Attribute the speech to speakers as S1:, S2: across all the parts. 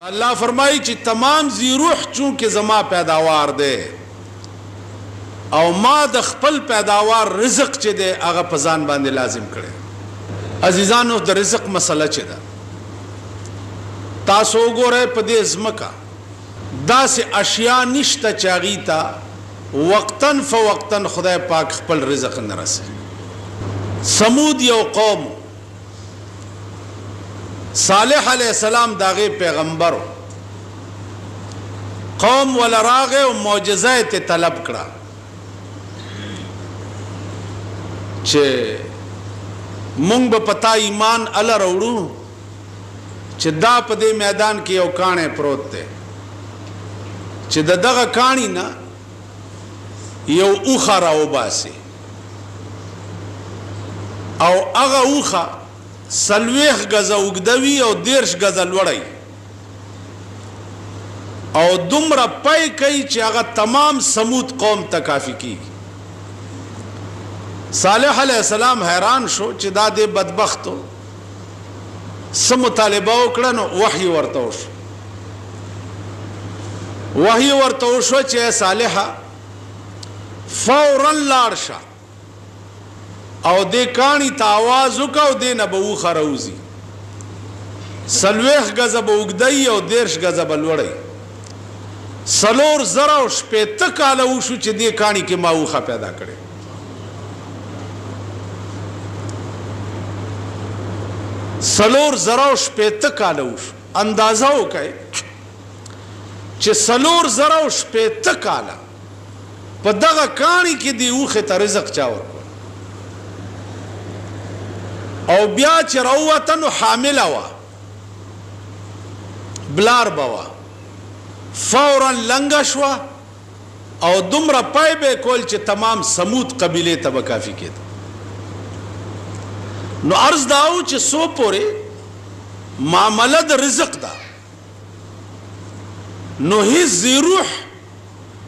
S1: अल्लाह फरमाई कि तमाम जी रूह चूंकि जमा पैदावार दे और मां द खपल पैदावार रिज़्क चे दे आगा पजान बांधे लाजिम करे। अजीजानो द रिज़्क मसला चे दा तासो गोरे पदे ज़मका दा से अशिया निश्ता चागीता वक्तन फ़वक्तन खुदा पाक खपल रिज़्क न रसे। समूद यो कौम सालेह अलैहिस्सलाम दागे पैगंबर कौम वाला रागे और मौजज़ा ते तलब करा चे मुंग पता ईमान अल रौड़ू चे दा पदे मैदान के यो काने प्रोत थे चे दगा कानी ना यो ऊखा राओ बासे और अगा ऊखा सलवेख गजा उगदवी और देर्श गजा लड़ाई और दुमरा पै कई चागा तमाम समूद कौम तकाफी की। सालेह अलैहिस्सलाम हैरान शो चिदादे बदबख्तो समुतालिबा उकड़न वही वर्तोश वही वर्तोशो चे सालेहा फौरन लाड़शा और दे कानी तावाज उका दे न बऊ खरौजी सलवेख गजब उगदई और देर्श गजब अलवड़ई सलोर जरा पेत काला उशु चे दे कानी के माऊखा पैदा करे। सलोर जरा पेत काला उशु अंदाजा हो कहे चे सलोर जरा पेत काला पदगा कानी के दी उखे तरिज़क चावर और ब्या चरौतन हामिल हुआ ब्लार बवा फौरन लंगशवा और दुमरा पैबे कोल चे तमाम समूद कबीले तब काफी के नो अर्ज दाऊ चे सो पोरे मामलद रिज़्क दा नो ही ज़रूह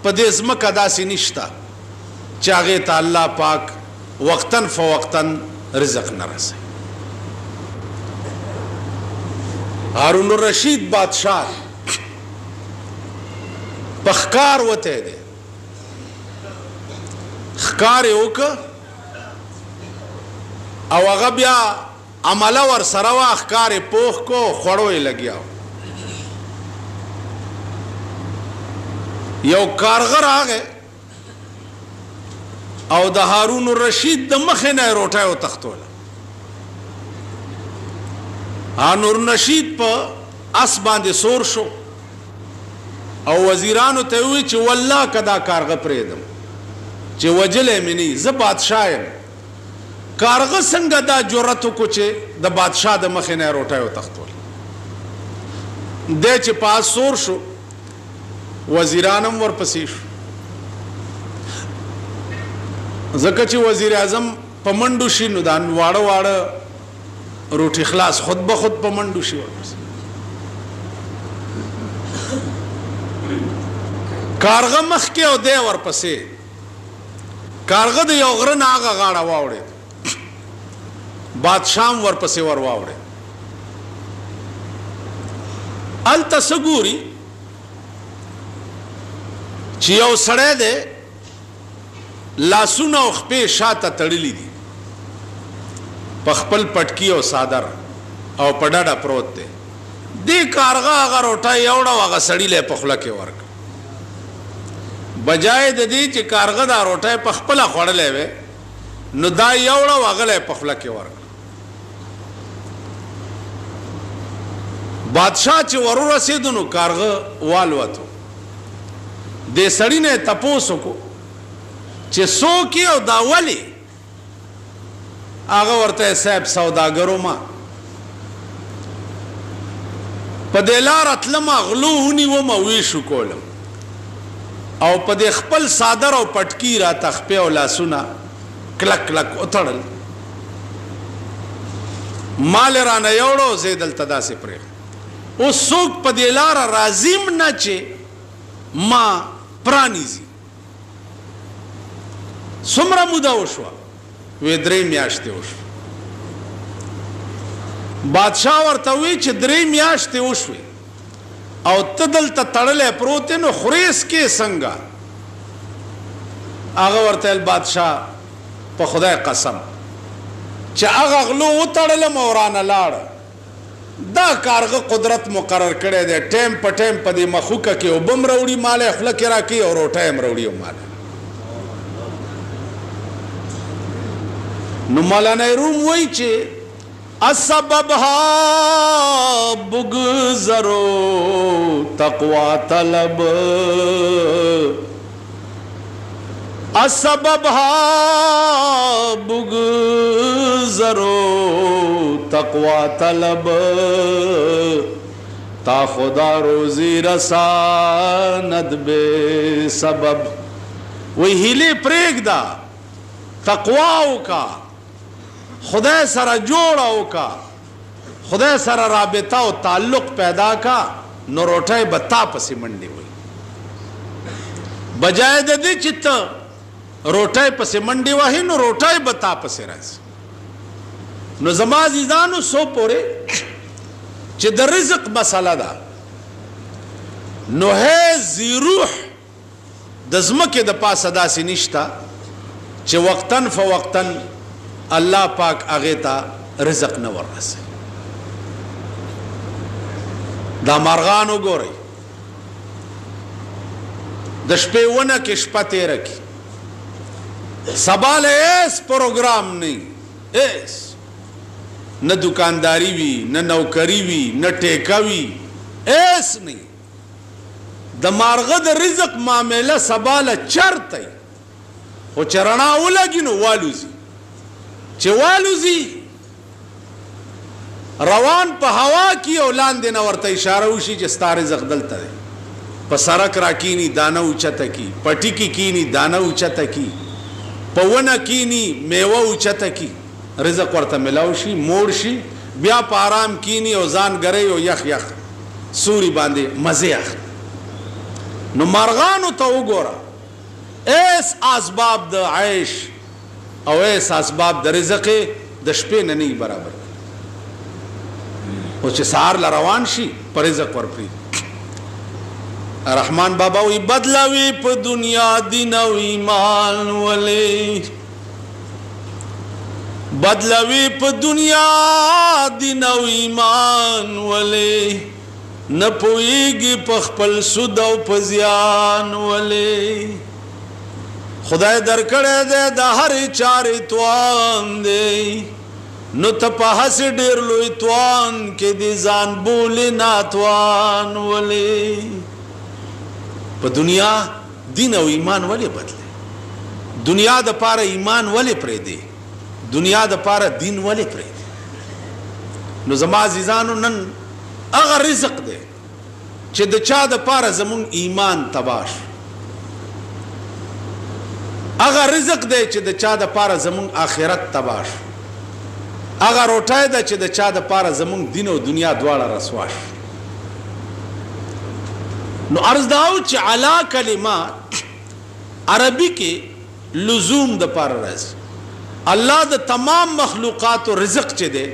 S1: पदेज़म कदा से निश्ता चागे ता अल्लाह पाक वक्तन फ़वक्तन रिज़्क न रसे। हारून रशीद बादशाह पखकार वते दे खकार ओक अवगब्या अमला वर सरवा खकार पोख को खड़ोए लगिया यो कारगर आ गए और द हारून रशीद द मखे न रोटायो तख्तोला हारून रशीद पर अस बांधे सोर शो और वजीरान ते हुई चे वल्लाह कदा कारग प्रेदम चे वजले मिनी ज बादशाह कारग संग दा जुरत को चे द बादशाह द मखे न रोटायो तख्तोला दे चे पास सोर शो वजीरानम वर पसीश जकची वजीर आजम पमंडुशी नुदान वाड़ वाड़ रोटी खलास खुद ब खुद पमंडुशी कारग मख के दे वर पसे कारग द योगरन आगा गाड़ा वावड़े बादशाह वर पसे वर वावड़े अल तसगूरी चियो सड़े दे लासुना उखपे शाता तड़ली दी पखपल पटकी और सादर और पडाडा प्रोत दे दे कारगा अगर उठा एवड़ा वागा सड़ी ले पखला के वर्क बजाय दे दी चे कारगा दा रोटा पखपला खोड़ ले वे नुदा एवड़ा वागा ले पखला के वर्क बादशाह चे वरू रसीदुनु कारगा वालवा तो दे सड़ी ने तपोसो को चे सो की और दावली आगा वर्ते साहब सौदागरों मा पदेलार अतलमा गलू हुनी वो मवीशु कोलम और पदे खपल सादर और पटकी रा तखपे और लासुना क्लक क्लक उतड़ल माल राना योड़ो जेदल तदा से प्रे वो सोक पदेलार राजिम न चे मां प्राणीजी सुमरा मुदा उशवा वे द्रे म्याश्ते उशवा बादशाह वर तवी चे द्रे म्याश्ते उशवे او ته دلته تړلی پروت نو خریس کې څنګه؟ هغه ورته ویل بادشاه په خدای قسم چې هغه غلو وتړلم او رانه لاړه، دا کارغه قدرت مقرر کړی دی، ټیم په ټیم په دې مخوکه کې اوبه م راوړي مالی خوله کې راکوي او روټۍ م راوړي مالی. نو مولانا روم وایي چې السبب ها بگذرو تقوا طلب، السبب ها بگذرو تقوا طلب، تا خدا روزی رساند بے سبب. وی ہیلے پریگ دا تقواو کا خدای سره جوړاو کا، خدای سره رابطه او تعلق پیدا کا، نو روټۍ به تا پسې منډې وي. بجای د دې چې ته روټۍ پسې منډې وهې نو روټۍ به تا پسې راځي. نو زما عزیزانو سو پورې چې د رزق مسله ده، نو هیڅ روح د ځمکې د پاسه داسې نشته چې وقتاً فوقتاً الله پاک هغې ته رزق نه وررسوي. دا مارغان وګورئ، د شپې ونه کې شپه تېره کړي، سبا له هېڅ پروګرام نه هېڅ، نه دکانداري وي، نه نوکري وي، نه ټیکه وي، هېڅ نه. د مارغه د رزق معامله سبا له چرته وي، خو چې رڼا ولګي نو والوځي، چې والوځي روان په هوا کې او لاندې نه ورته اشاره وشي چې ستا رزق دلته دی. په سړک را کینی دانه اوچته کی، پټي کې کینی دانه اوچته کی، په ونه کینی میوه اوچته کی، رزق ورته ملاو شي، موړ شي، بیا په آرام کینی او ځان ګرئ او یخ یخ سوري باندې مزې اخلي. نو مارغانو ته وګوره، ایس اسباب د عیش او ایس اسباب د رزق د شپې نه نه برابر، او چې سهار له روان شي په رزق ورپرېږدي. رحمان بابا وی بدلوي په دنیا دین او ایمان ولې، بدلوي په دنیا دین او ایمان ولې، نه پوهېږي په خپل سود او په زیان ولې. خدای درکړی دی د هرې چارې توان دی، نو ته په هسې ډېر لوی توان کې دې ځان بولې ناتوان ولې. په دنیا دین او ایمان ولې بدلې؟ دنیا د پاره ایمان ولې پرېږدې؟ دنیا د پاره دین ولې پرېږدې؟ نو زما عزیزانو نن هغه رزق دی چې د چا د پاره زمونږ ایمان تباه شو، هغه رزق دی چې د چا د پاره زمونږ آخرت تباه شو، هغه روټۍ ده چې د چا د پاره زمونږ دین او دنیا دواړه رسوا شو. نو عرض داو چې علا کلمات عربي کې لزوم د پاره راځي. الله د تمام مخلوقاتو رزق چې دی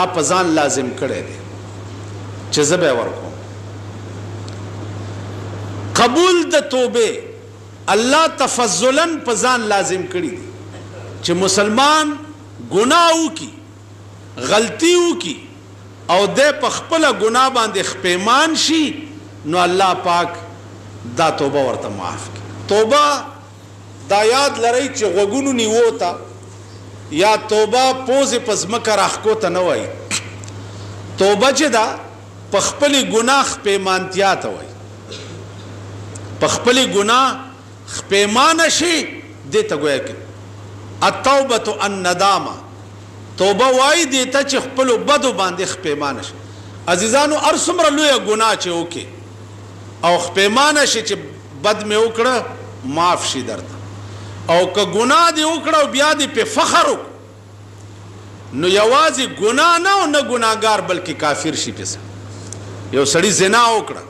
S1: آپ ځان لازم کړی دی چې زه به ورکوم. قبول د توبه الله تفضلا په ځان لازم کړی دی چې مسلمان ګناه وکړي، غلطي وکړي او د په خپله ګناه باندې خپیمان شي، نو الله پاک دا توبه ورته معاف کړي. توبه دا یاد لرئ چې غوږونو نیوو ته یا توبه پوزې په ځمکه راښکو ته نه وایي. توبه چې ده په خپلې ګناه خپیمانتیا ته وایي. په خپلې ګناه خپیمانه شي دې ته ګویا کې التوبة الندامه. توبه وایي دې ته چې خپلو بدو باندې خپیمانه شي. عزیزانو هر څومره لویه ګناه چې وکړي او خپیمانه شي چې بد مې وکړه معاف شي درته، او که ګناه دې وکړه او بیا دې پې فخر وکړو نو یوازې ګناه نه او نه ګناهګار بلکې کافر شي پې. یو سړي زنا وکړه،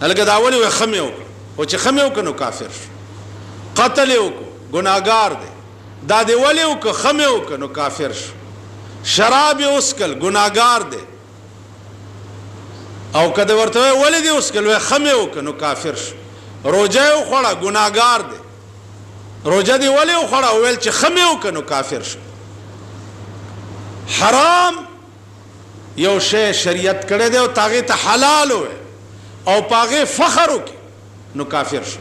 S1: هلکه دا ولې وایي ښه مې وکړه، او چې ښه مې وکړه نو کافر شو. قتل یې وکړو ګناهګار دی، دا دې ولې وکړه ښه مې وکړه نو کافر شو. شراب یې وڅکل ګناهګار دی، او کده ورته ولې دی اوس کله خمه وکنو کافر شو. روزه یو خوړه ګناګار دی، روزه دی ولې یو خوړه ویل چې خمه وکنو کافر شو. حرام یو شی شریعت کړی دی او تاغه ته حلال وي او پاغه فخر وکي نو کافر شو.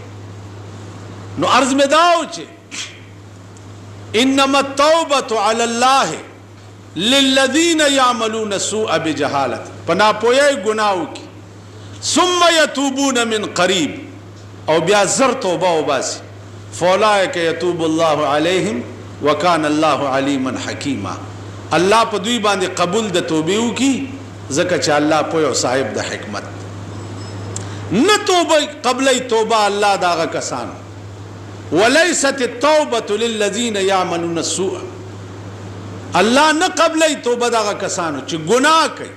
S1: نو عرض میں داو چې انما التوبه علی الله للذین یعملون السوء بجهالة، پنا پوی گناہو کی ثم یتوبون من قریب او بیا زر توبه و باسی فاولئک یتوب الله علیہم وکان الله علیما حکیما. اللہ پا دوی باندې قبول د توبیو کی زکا چا اللہ پوی و صاحب د حکمت. نہ توبه قبل توبه اللہ داغا کسانو ولیست التوبة للذین یعملون السوء، اللہ نہ قبل توبه داغا کسانو چې گناہ کئی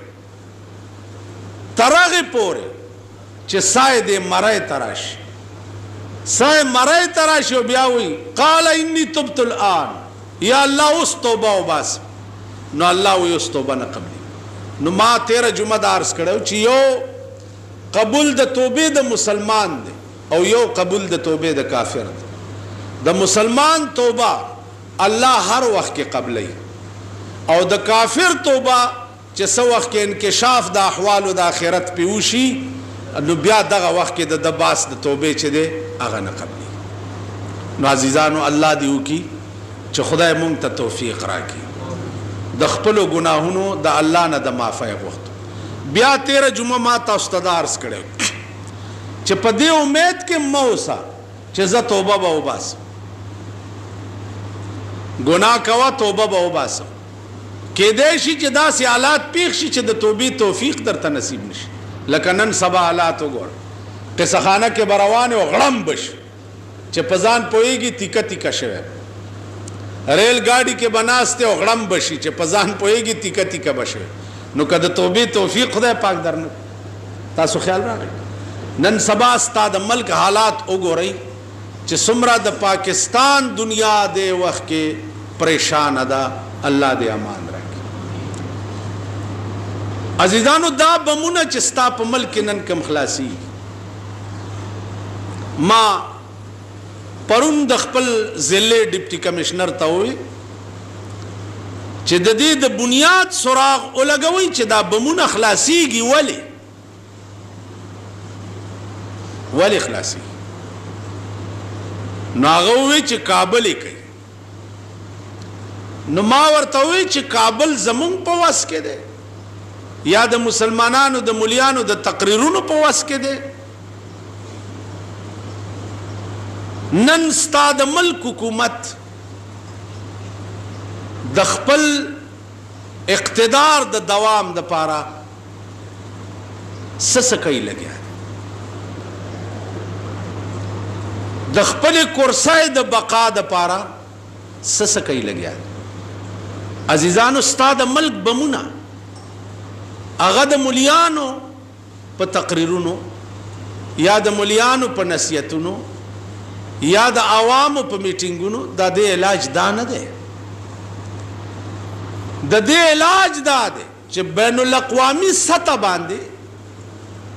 S1: ترغی پورے چې سائے دے مرائے تراش سائے مرائے تراش و بیاوی قال انی تبت الان یا اللہ اس توبہ و باس نو اللہ وی اس توبہ نہ قبلی. نو ما تیرہ جمعہ دارس کرو چی یو قبول دا توبے دا مسلمان دے او یو قبول دا توبے دا کافر دے. دا مسلمان توبہ اللہ ہر وقت کے قبلی او دا کافر توبہ چې سو وخت کې انکشاف د احوال د آخرت پیوشي نو بیا دغه وخت کې د باس د توبې چې دی هغه نه قبلي. نو عزیزانو الله دې وکړي چې خدای مونږ ته توفیق راکړي د خپلو ګناهونو د الله نه د معافی غوښتو. بیا 13 جمعه ما تاسو ته درس کړی چې په دې امید کې مه اوسه چې زه توبه به وباسم، ګناه کوه توبه به وباسم. کېدای شي چې داسې حالات پیښ شي چې د توبې توفیق درته نصیب نشي. لکه نن سبا حالات وګوره، قصه خانه کې به روان او غړم بشي چې په ځان پوهېږي تیکه تیکه شوی، ریل ګاډي کې به ناست او غړم بشي چې په ځان پوهېږي تیکه تیکه به شوی. نو که د توبې توفیق خدای پاک درنه تاسو خیال راغی. نن سبا ستا د ملک حالات وګورئ چې څومره د پاکستان دنیا د وخت کې پریشان ده. الله دې امان راکړي. عزیزانو دا بمونه چې ستا په ملک نن کم خلاصي. ما پرون د خپل ضلع ډیپټي کمشنر ته وی چې د دې د بنیاد سراغ ولګوي چې دا بمونه خلاصيږي ولی خلاصي. نو هغه وی چې کابل یې کوي. نو ما ورته وی چې کابل زمونږ په وس کې دی یا د مسلمانانو د مليانو د تقریرونو په وس کې دی. نن ستا د ملک حکومت د خپل اقتدار د دوام د پاره سسکای لګیا، د خپل کرسای د بقا د پاره سسکای لګیا. عزیزانو ستا د ملک بمونه هغه د مليانو په تقریرونو یا د مليانو په نصیحتونو یا د عوامو په میټینګونو دا د علاج دا نه دی. د دې علاج دا دی چې بین الاقوامی سطح باندې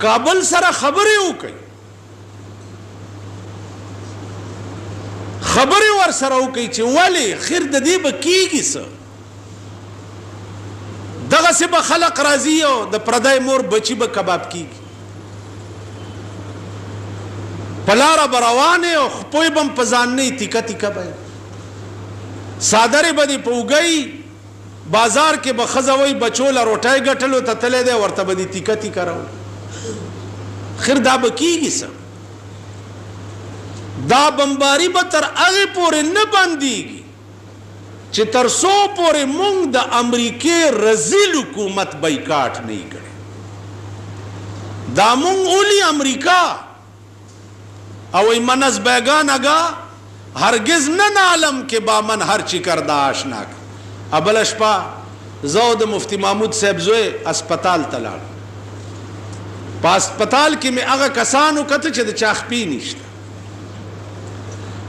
S1: کابل سره خبرې وکړي، خبرې ور سره وکړي چې ولی خیر د دې به کیږي څه. دغه څه به خلق راځي او د پردای مور بچی به کباب کیږي، پلاره به روانې او خپوی به په ځان نه تیکه تیکه به صادرې به دې په اوږی بازار کې به ښځه وایي بچو له روټۍ ګټلو ته تللی دی ورته به دې تیکه تیکه راوړي. خیر دا به کیږي څه؟ دا بمباری به تر هغې پورې نه بندېږي چې تر څو پورې مونږ د امریکې رزیل حکومت بایکاټ نه کړي. دا مونږ اولی امریکا او من از بیگان اگا هرگز نه نالم که با من هر چی کرده آشنا کړ. ابل شپه زه د مفتی محمود صاحب زوی اسپتال ته لاړم. په اسپتال کې مې هغه کسان وکتل چې د چا خپې نشته،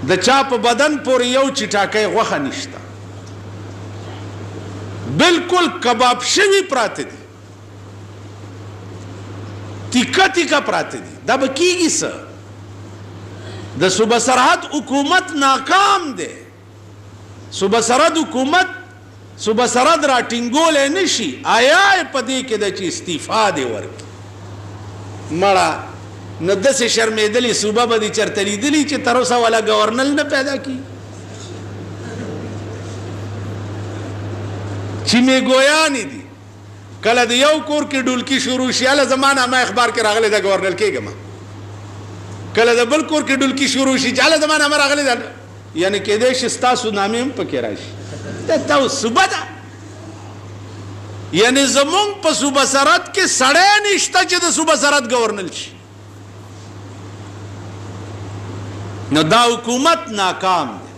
S1: د چا په بدن پورې یو چټاکۍ غوښه نشته، بالکل کباب شوي پراته دي. تیکه تیکه پراته دي. دا به کیږي څه؟ د صوبه سرحد حکومت ناکام دی. صوبه سرحد حکومت صوبه سرحد را ټینګولی نشي. آیا په دې کې ده چې استعفا دې ورکړي؟ مړه نو داسې شرمېدلې صوبه به دې چېرته لیدلي چې تر اوسه والا ګورنل نه پیدا کړي؟ چې میګویانې دي کله د یو کور کې ډولکي شروع شي هله زما نامه اخبار کې راغلی ده ګورنل کېږم. کله د بل کور کې ډولکي شروع شي چې هله زما نامه راغلی ده، یعنې کېدی شي ستاسو نامې هم پکې راشي. دا تا صوبه ده، یعنې زمونږ په صوبه سرحد کې سړی نشته چې د صوبه سرحد ګورنل شي. نو دا حکومت ناکام دی.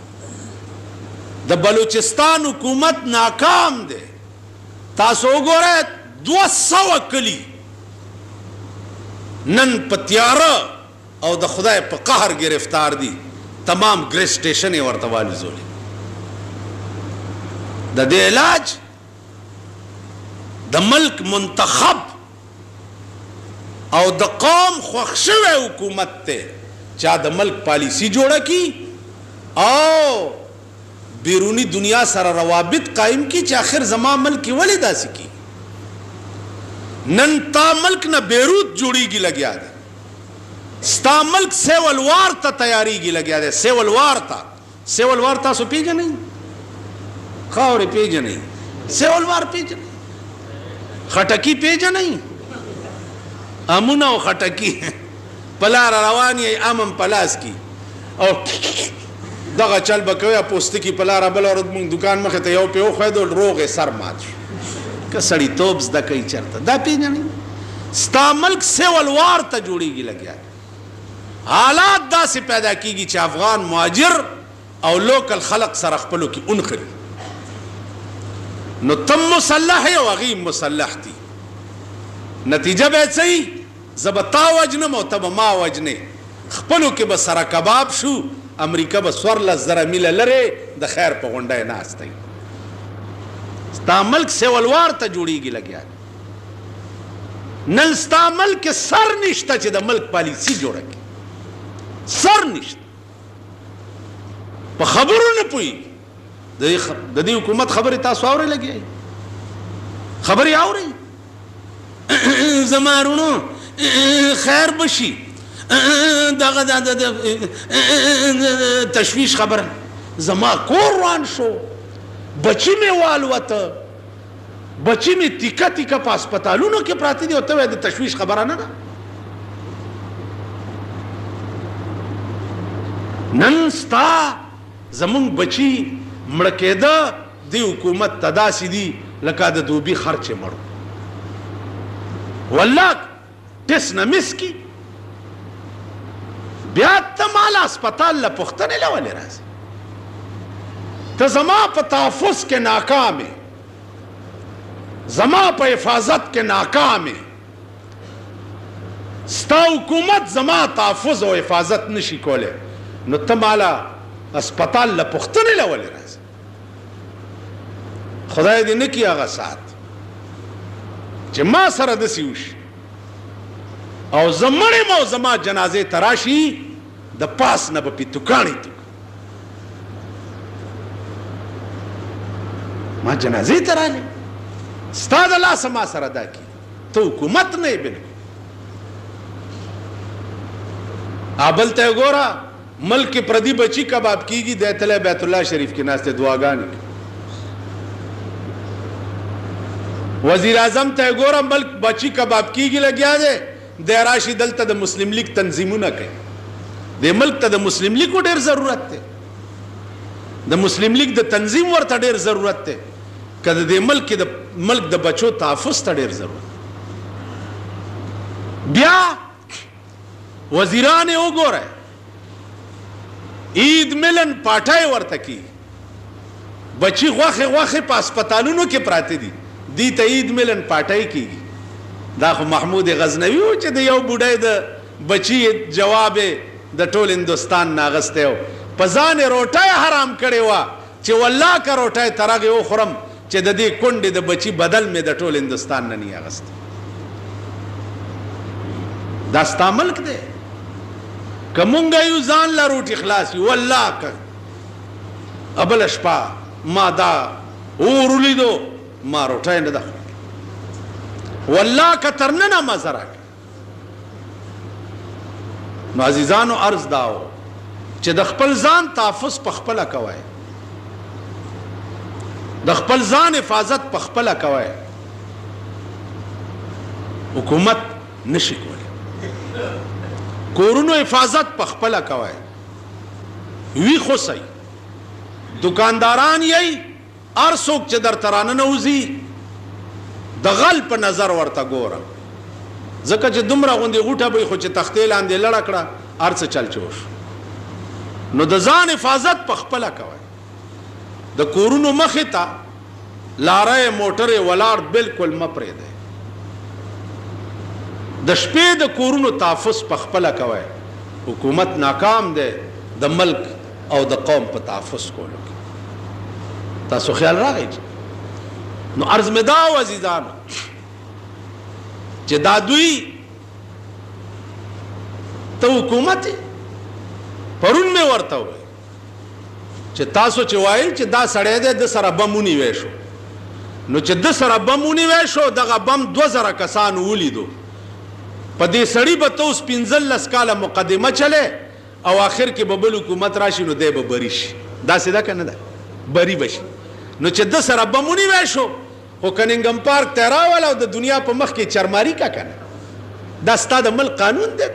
S1: د بلوچستان حکومت ناکام دی. تاسو وګورئ 200 کلی نن په تیاره او د خدای په قهر گرفتار دي. تمام ګریس سټیشن یې ورته والوزولي. د دې علاج د ملک منتخب او د قوم خوښ شوی حکومت دی چا د ملک پالیسی جوړه کی او بیرونی دنیا سره روابط قائم کی چې آخر زما ملک ولې داسې کی. نن تا ملک نه بیروت جوړیږي لګیا دی. ستا ملک سیول وار ته تیاریږي لګیا دی. سیول وار ته. سیول وار تاسو پیژنئ؟ خاورې پیژنئ؟ سیول وار پیژنئ؟ خټکی پیژنئ؟ امونه او خټکی په لاره روان یې ام په لاس کی او دغه چل به کوي پوستکي په لاره بله ورځ مونږ دکان مخې ته یو پې وښویدو روغ یې سر مات شو. که سړیتوب زده کوي چېرته دا پیژنئ؟ ستا ملک سیول وار ته جوړیږي لګیا. حالات داسې پیدا کیږي چې افغان مهاجر او لوکل خلق سره خپلو کې اونخري. نو تم مسلح یې او هغوی مسلح دي. نتیجه به یې څه وي؟ زه به تا وجنم او ته به ما وجنې. خپلو کې به سره کباب شو. امریکا به 14,000 میله لرې د خیر په غونډه یې ناست دی. ستا ملک سیولوار ته جوړیږي لګیا. نن ستا ملک کې سر نشته چې د ملک پالیسی جوړه کړي. سر نشته. په خبرو نه پوهېږي. د دې حکومت خبرې تاسو اورئ لګیا؟ خبرې اورئ؟ زما وروڼو خیر به شي. دغه تشویش خبره. زما کور روان شو، بچی مې والوته، بچی مې تیکه تیکه په هسپتالونو کې پراته دي او ته وایې د تشویش خبره نه ده. نن ستا زمونږ بچي مړه کېده دې حکومت ته داسې دي لکه د دوبي خر چې مړ والله ټس نه مس کی. بیا ته مال هسپتال له پوښتنې له ولې راځې؟ ته زما په تحفظ کې ناکام یې، زما په حفاظت کې ناکام یې. ستا حکومت زما تحفظ او حفاظت نشي کولی، نو ته مالا هسپتال له پوښتنې له ولې راځې؟ خدای دې نه کړي هغه ساعت چې ما سره داسې وشي او زه مړ یم او زما جنازې ته راشي د پاس نه به پې توکاڼې توک. ما جنازې ته راغلې، ستا د لاسه ما سره دا کړي. ته حکومت نه یې بلکل. بل ته یې ګوره ملک کې پردي بچي کباب کېږي، دی تلی بیت الله شریف کې ناست دی دعاګانې کوي. وزیر اعظم ته یې ګوره ملک بچي کباب کېږي لګیا دی، دی راشي دلته د مسلم لیگ تنظیمونه کوي. د ملک ته د مسلم لیگ ډېر ضرورت دی، د مسلم لیگ د تنظیم ورته ډېر ضرورت دی، که د ملک د بچو تحفظ ته ډېر ضرورت. بیا وزیران یې وګورئ عید ملن پاټای ورته کېږي. بچي غوښې په هسپتالونو کې پراته دي، دې ته عید ملن پاټای کېږي. دا خو محمود غزنوي و چې د یو بوډۍ د بچي جواب د ټول هندوستان نه اغستی و، په ځان یې روټۍ حرام کړې وه چې والله که روټۍ تر هغې وخورم چې د دې کونډې د بچي بدل مې د ټول هندوستان نه نی اغستی. دا ستا ملک دی که مونږ یو ځان له روټي خلاص یو والله که بله شپه ما دا اور ولیدو ما روټۍ نه ده والله که تر ننه مزه راکړه. نو عزیزانو عرض داو چې د خپل ځان تحفظ په خپله کوئ، د خپل ځان حفاظت په خپله کوئ. حکومت نشي کولی. کورونو حفاظت په خپله کوئ. وی خوسئ دکانداران یی هر څوک چې در ترانه نوځي د غل په نظر ورته ګوره، ځکه چې دومره غوندې غوټه به خو چې تختې لاندې لړه کړه هر څه چل چوش. نو د ځان حفاظت په خپله کوئ. د کورونو مخې ته لاره موټرې ولاړ بالکل مه پرېږدئ. د شپې د کورونو تحفظ په خپله کوئ. حکومت ناکام دی د ملک او د قوم په تحفظ کولو کې. تاسو خیال راغی؟ نو عرض مې دا و عزیزانو چې دا دوی ته حکومت پرون مې ورته وویل چې تاسو چې وایي چې دا سړی دی د سره بم ونیوی شو، نو چې د سره بم ونیوی شو دغه بم 2000 کسانو ولیدو، په دې سړي به ته اوس 15 کاله مقدمه چلی او آخر کې به بل حکومت راشي نو دی به بری شي. داسې ده که نه ده؟ بری به شي. نو چې د سره بم ونیوی شو خو کننګم پارک ته راول او د دنیا په مخ کې چرماری کا کنه، دا ستا د ملک قانون دی.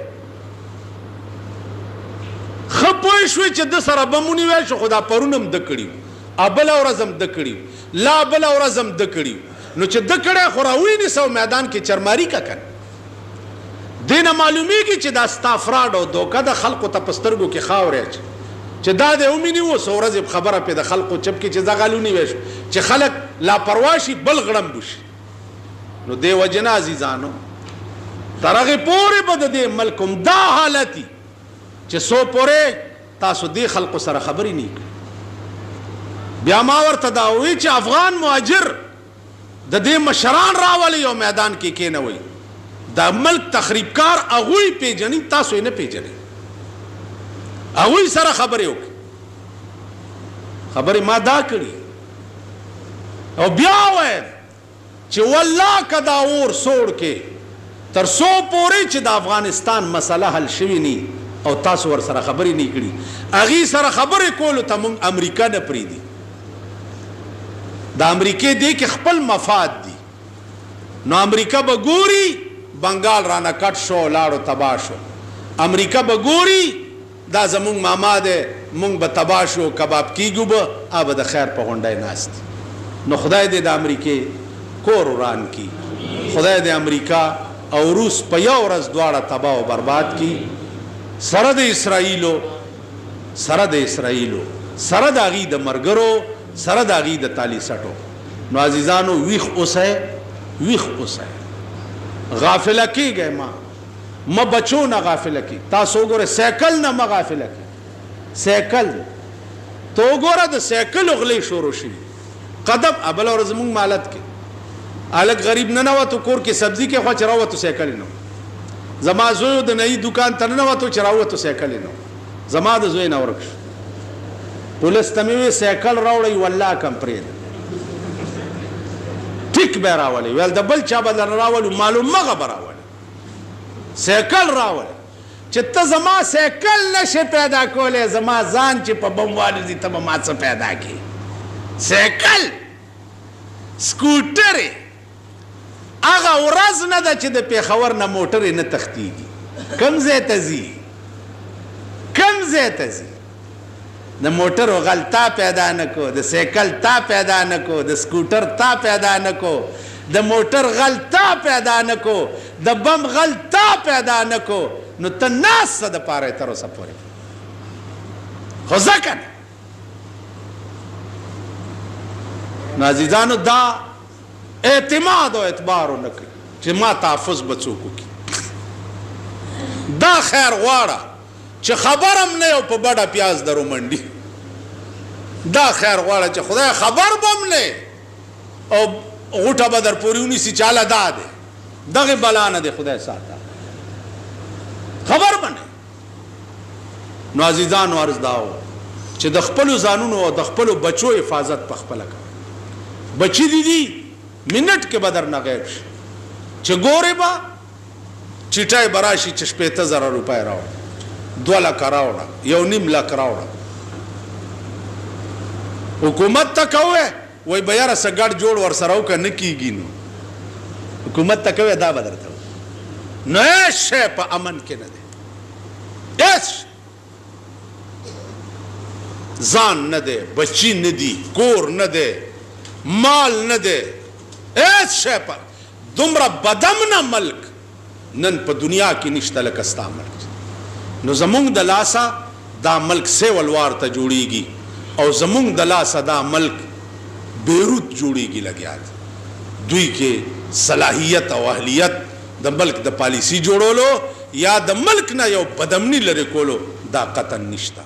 S1: ښه پوه شوې چې د سره بم ونیوی شو خو دا پرون هم ده کړي وو، بله ورځ هم ده کړي وو، لا بله ورځ هم ده کړي وو. نو چې ده کړی خو راونیسه او میدان کې چرماری کا کنه. دې نه معلومیږي چې دا ستا فراډ او دوکه د خلقو ته په سترګو کې خاورې اچي چې دا دی ومینیو څو ورځې خبره پې د خلقو چپ کې چې دغه ونیوی شو چې خلک لاپروا شي بل غړمبو شي. نو دې وجې نه عزیزانو تر هغې پورې به د دې ملک هم دا حالت وي چې څو پورې تاسو دې خلقو سره خبرې نه کړي. بیا ما ورته دا ووایي چې افغان مهاجر د دې مشران راولئ او میدان کې کېنوئ. دا ملک تخریبکار هغوی پیژني، تاسو یې نه پیژنئ. هغوی سره خبرې وکړي. خبرې ما دا کړي او بیا وایم چې والله که دا اور سوړ کې تر څو پورې چې د افغانستان مسله حل شوي نی او تاسو ور سره خبرې نه کړي، هغې سره خبرې کولو ته موږ امریکا نه پرېږدي. د امریکې دې کې خپل مفاد دي. نو امریکا به ګوري بنګال رانه کټ شو لاړو تباه شو، امریکا به ګوري دا زمونږ ماما دی مونږ به تباه شو کباب کیږو به به د خیر په غونډی ناست. نو خدای دې د امریکې کور وران کی، خدای دې امریکا او روس په یو ورځ دواړه تباه و برباد کی، سره د اسرائیلو سره د هغې د ملګرو سره د هغې د تالی سټو. نو عزیزانو ویښ اوسئ، غافله کیږئ. ما بچو نه غافله کی. تاسو وګوره سایکل نه ما غافله کی. سایکل تو وګوره د سایکل غلې شروع شي قدم بله ورځ زموږ مالت کې هلک غریب ننوتو کور کې سبزي کې خوا چې راوتو سایکل یې نه و. زما زوی د نهي دوکان ته ننوتو چې راوتو سایکل یې نه و. زما د زوی نه ورک شو. پولیس ته مې وویل سایکل راوړئ والله کم پرېږده ټیک به یې راولئ. ویل د بل چا به در راولو معلوم مغه به راولئ سایکل راول چې ته زما سایکل نشې پیدا کولی، زما ځان چې په بم والوځي ته به ما څه پیدا کړي. سایکل سکوټرې هغه ورځ نه ده چې د پېښور نه موټرې نه تښتېږي. کوم ځای ته ځي د موټرو غل تا پیدا نه کو، د سایکل تا پیدا نه کو، د سکوټر تا پیدا نه کو، د موټر غل تا پیدا نه کو، د بم غل تا پیدا نه کو. نو ته ناست څه دپاره یې تر اوسه پورې خو ځه که نه. نو عزیزانو دا اعتماد او اعتبار ونه کوي چې ما تحفظ به څوک وکړي. دا خیر غواړه چې خبر هم نه یو په بډه پیاز درو منډي. دا خیر غواړه چې خدای خبر به هم نه او غوټه به در پورې ونیسي چې هله دا دی. دغې بلا نه دی خدای ساته. نو عزیزانو عرض داو چې د خپلو ځانونو او د خپلو بچو حفاظت په خپله کوه. بچی دي منټ کې به درنه غیب شي چې ګورې به چټای به راشي چې 15,000 روپۍ راوړه، 2 لکه راوړه، 1.5 لک راوړه. حکومت ته کوې وایي به یاره څه ګډ جوړ ورسره وکړه نه کېږي. نو حکومت ته کوې دا به درته نو هیڅ شی په امن کې نه دی، هیڅ ځان نه دی، بچی نه دي، کور نه دی، مال نه دی، هیڅ شی په دومره بدامنه ملک نن په دنیا کې نشته لکه ستا ملک. نو زمونږ د لاسه دا ملک سیول وار ته جوړیږي او زمونږ د لاسه دا ملک بیروت جوړیږي لګیا دی. دوی کې صلاحیت او اهلیت د ملک د پالیسی جوړولو یا د ملک نه یو بدامني لرې کولو دا قطعا نشته.